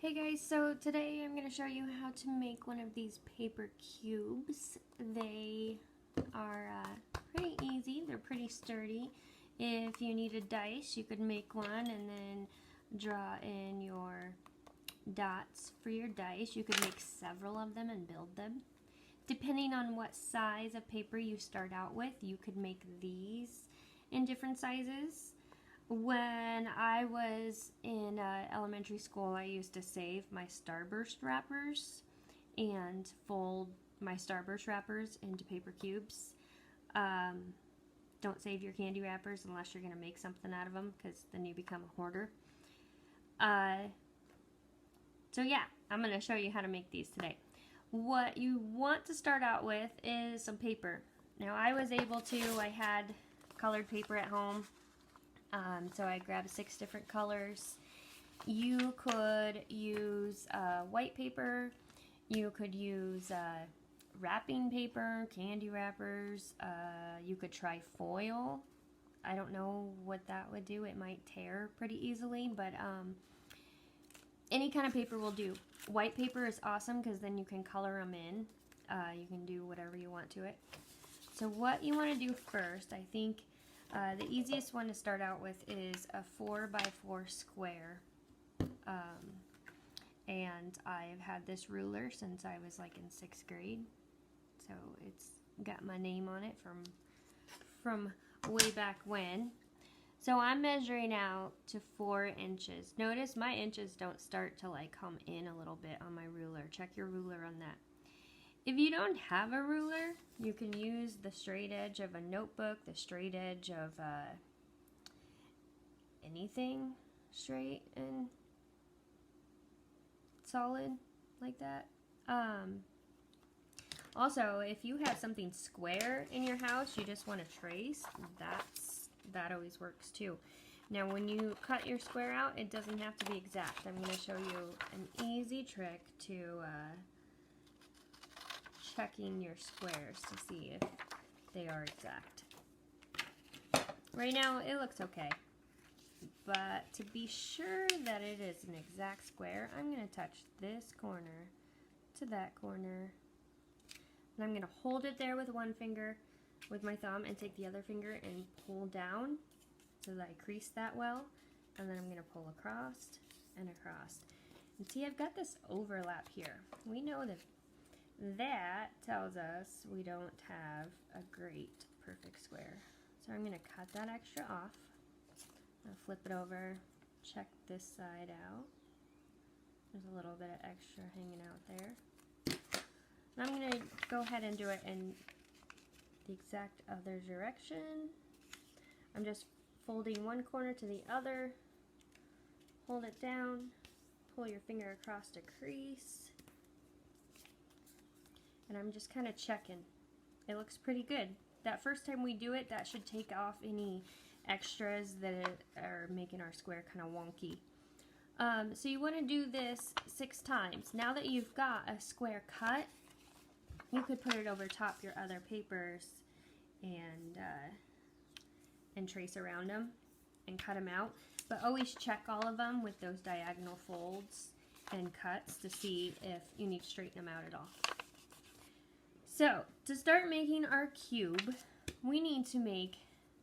Hey guys, so today I'm going to show you how to make one of these paper cubes. They are pretty easy, they're pretty sturdy. If you need a dice, you could make one and then draw in your dots for your dice. You could make several of them and build them. Depending on what size of paper you start out with, you could make these in different sizes. When I was in elementary school, I used to save my Starburst wrappers and fold my Starburst wrappers into paper cubes. Don't save your candy wrappers unless you're going to make something out of them, because then you become a hoarder. So yeah, I'm going to show you how to make these today. What you want to start out with is some paper. Now I had colored paper at home. So I grabbed 6 different colors. You could use white paper. You could use wrapping paper, candy wrappers. You could try foil. I don't know what that would do. It might tear pretty easily, but any kind of paper will do. White paper is awesome because then you can color them in. You can do whatever you want to it. So what you want to do first, I think, the easiest one to start out with is a 4x4 square, and I've had this ruler since I was like in 6th grade, so it's got my name on it from way back when. So I'm measuring out to 4 inches. Notice my inches don't start to like come in a little bit on my ruler. Check your ruler on that. If you don't have a ruler, you can use the straight edge of a notebook, the straight edge of anything straight and solid like that. Also, if you have something square in your house, you just want to trace, that always works too. Now when you cut your square out, it doesn't have to be exact. I'm going to show you an easy trick to checking your squares to see if they are exact. Right now it looks okay, but to be sure that it is an exact square, I'm going to touch this corner to that corner, and I'm going to hold it there with one finger with my thumb and take the other finger and pull down so that I crease that well, and then I'm going to pull across and across. And see, I've got this overlap here. We know that tells us we don't have a great perfect square. So I'm going to cut that extra off. I'll flip it over, check this side out. There's a little bit of extra hanging out there. And I'm going to go ahead and do it in the exact other direction. I'm just folding one corner to the other. Hold it down, pull your finger across to crease. And I'm just kind of checking. It looks pretty good. That first time we do it, that should take off any extras that are making our square kind of wonky. So you want to do this 6 times. Now that you've got a square cut, you could put it over top your other papers and trace around them and cut them out. But always check all of them with those diagonal folds and cuts to see if you need to straighten them out at all. So, to start making our cube, we need to make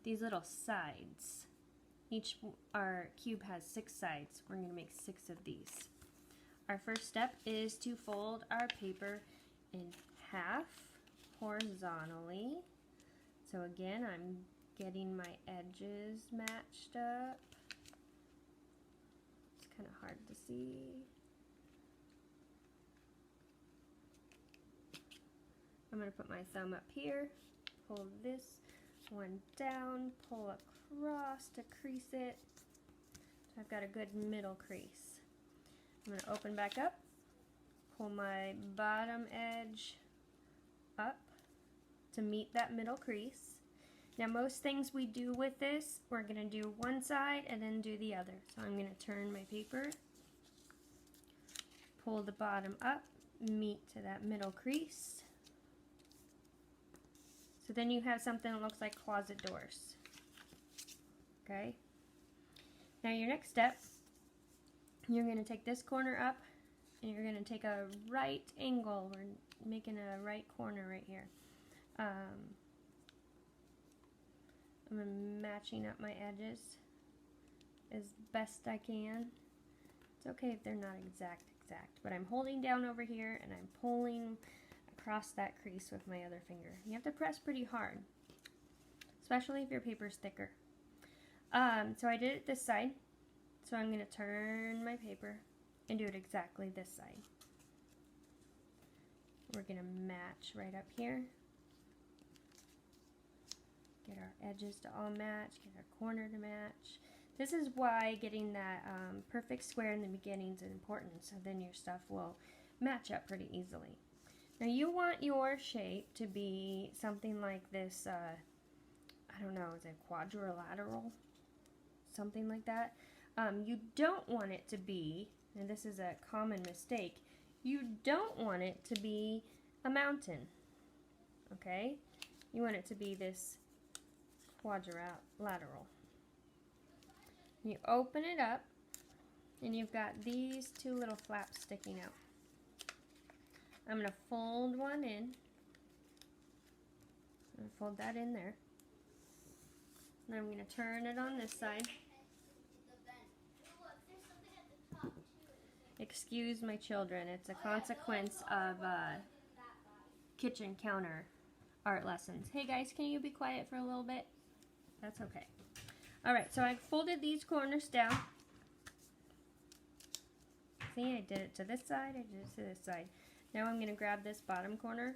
these little sides. Our cube has 6 sides. We're going to make 6 of these. Our first step is to fold our paper in half horizontally. So again, I'm getting my edges matched up. It's kind of hard to see. I'm going to put my thumb up here, pull this one down, pull across to crease it. So I've got a good middle crease. I'm going to open back up, pull my bottom edge up to meet that middle crease. Now most things we do with this, we're going to do one side and then do the other. So I'm going to turn my paper, pull the bottom up, meet to that middle crease. So then you have something that looks like closet doors. Okay? Now your next step You're going to take this corner up, and you're going to take a right angle. We're making a right corner right here. I'm matching up my edges as best I can. It's okay if they're not exact, but I'm holding down over here and I'm pulling across that crease with my other finger. You have to press pretty hard, especially if your paper's thicker. So I did it this side, so I'm going to turn my paper and do it exactly this side. We're going to match right up here. Get our edges to all match, get our corner to match. This is why getting that perfect square in the beginning is important, so then your stuff will match up pretty easily. Now you want your shape to be something like this, I don't know, is it quadrilateral? Something like that. You don't want it to be, and this is a common mistake, you don't want it to be a mountain, okay? You want it to be this quadrilateral. You open it up, and you've got these two little flaps sticking out. I'm going to fold one in. I'm going to fold that in there. And I'm going to turn it on this side. Excuse my children, it's a consequence of kitchen counter art lessons. Hey guys, can you be quiet for a little bit? That's okay. Alright, so I folded these corners down. See, I did it to this side, I did it to this side. Now I'm going to grab this bottom corner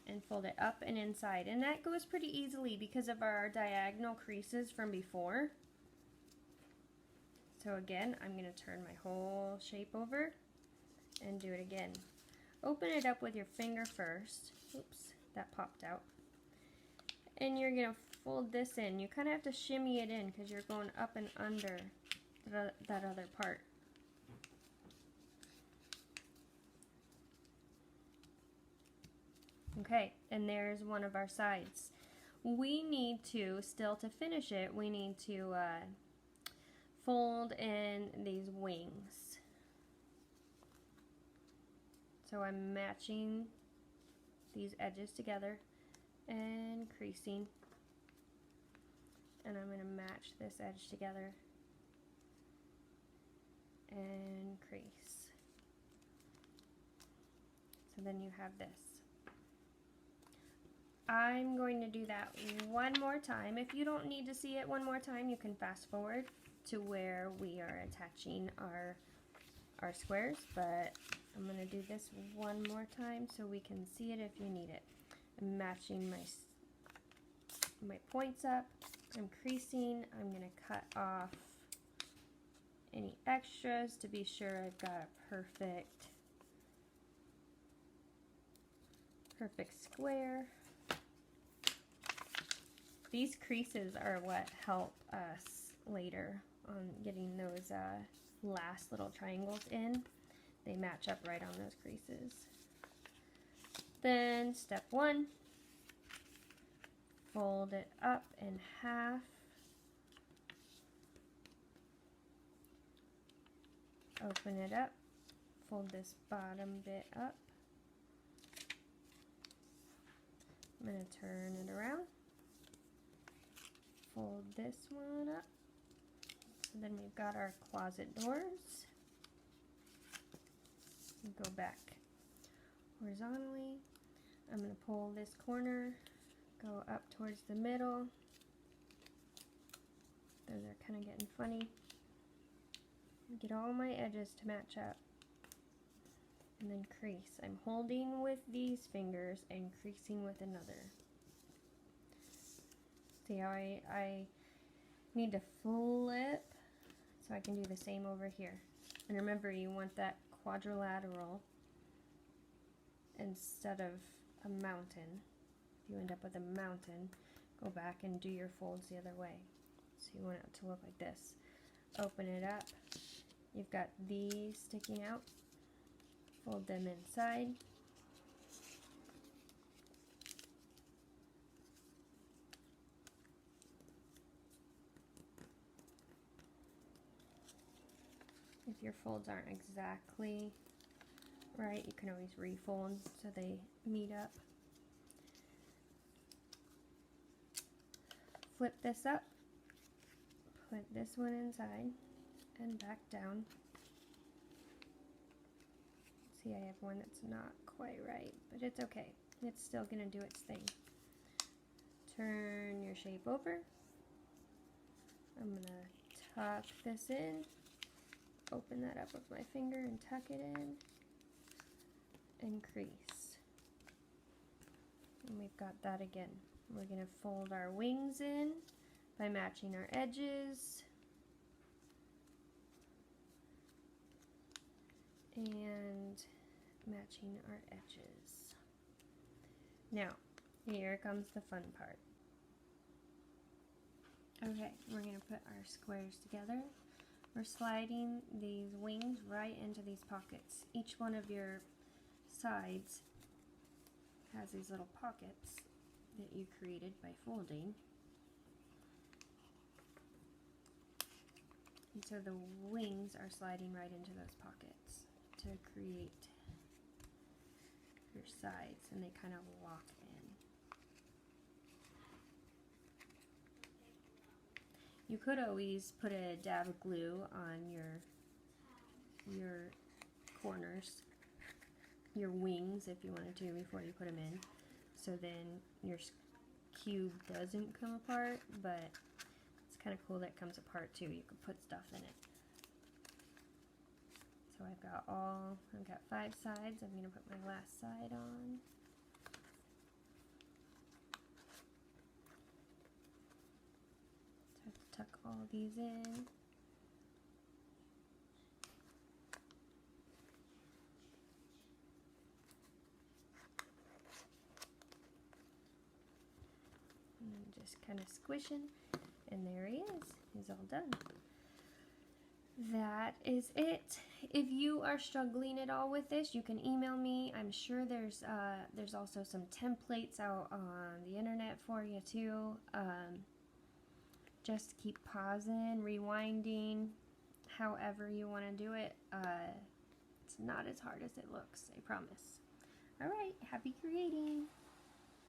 and fold it up and inside. And that goes pretty easily because of our diagonal creases from before. So again, I'm going to turn my whole shape over and do it again. Open it up with your finger first. Oops, that popped out. And you're going to fold this in. You kind of have to shimmy it in because you're going up and under that other part. Okay, and there's one of our sides. We need to, still to finish it, we need to fold in these wings. So I'm matching these edges together and creasing. And I'm going to match this edge together and crease. So then you have this. I'm going to do that one more time. If you don't need to see it one more time, you can fast forward to where we are attaching our squares, but I'm going to do this one more time so we can see it if you need it. I'm matching my points up. I'm creasing. I'm going to cut off any extras to be sure I've got a perfect square. These creases are what help us later on getting those last little triangles in. They match up right on those creases. Then step one, fold it up in half. Open it up, fold this bottom bit up. I'm going to turn it around. Fold this one up. And then we've got our closet doors. Go back horizontally. I'm going to pull this corner, go up towards the middle. Those are kind of getting funny. Get all my edges to match up. And then crease. I'm holding with these fingers and creasing with another. See how I need to flip so I can do the same over here. And remember, you want that quadrilateral instead of a mountain. If you end up with a mountain, go back and do your folds the other way. So you want it to look like this. Open it up. You've got these sticking out. Fold them inside. your folds aren't exactly right, you can always refold so they meet up. Flip this up, put this one inside and back down. See, I have one that's not quite right, but it's okay. It's still gonna do its thing. Turn your shape over. I'm gonna tuck this in, open that up with my finger and tuck it in, and crease. And we've got that again. We're gonna fold our wings in by matching our edges. And matching our edges. Now, here comes the fun part. Okay, we're going to put our squares together. We're sliding these wings right into these pockets. Each one of your sides has these little pockets that you created by folding. And so the wings are sliding right into those pockets to create your sides, and they kind of lock in. You could always put a dab of glue on your corners, your wings, if you wanted to, before you put them in, so then your cube doesn't come apart, but it's kind of cool that it comes apart too. You could put stuff in it. So I've got 5 sides. I'm going to put my last side on. So I have to tuck all these in. And just kind of squishing, and there he is. He's all done. That is it. If you are struggling at all with this, you can email me. I'm sure there's also some templates out on the internet for you too. Just keep pausing, rewinding, however you want to do it. It's not as hard as it looks, I promise. Alright, happy creating!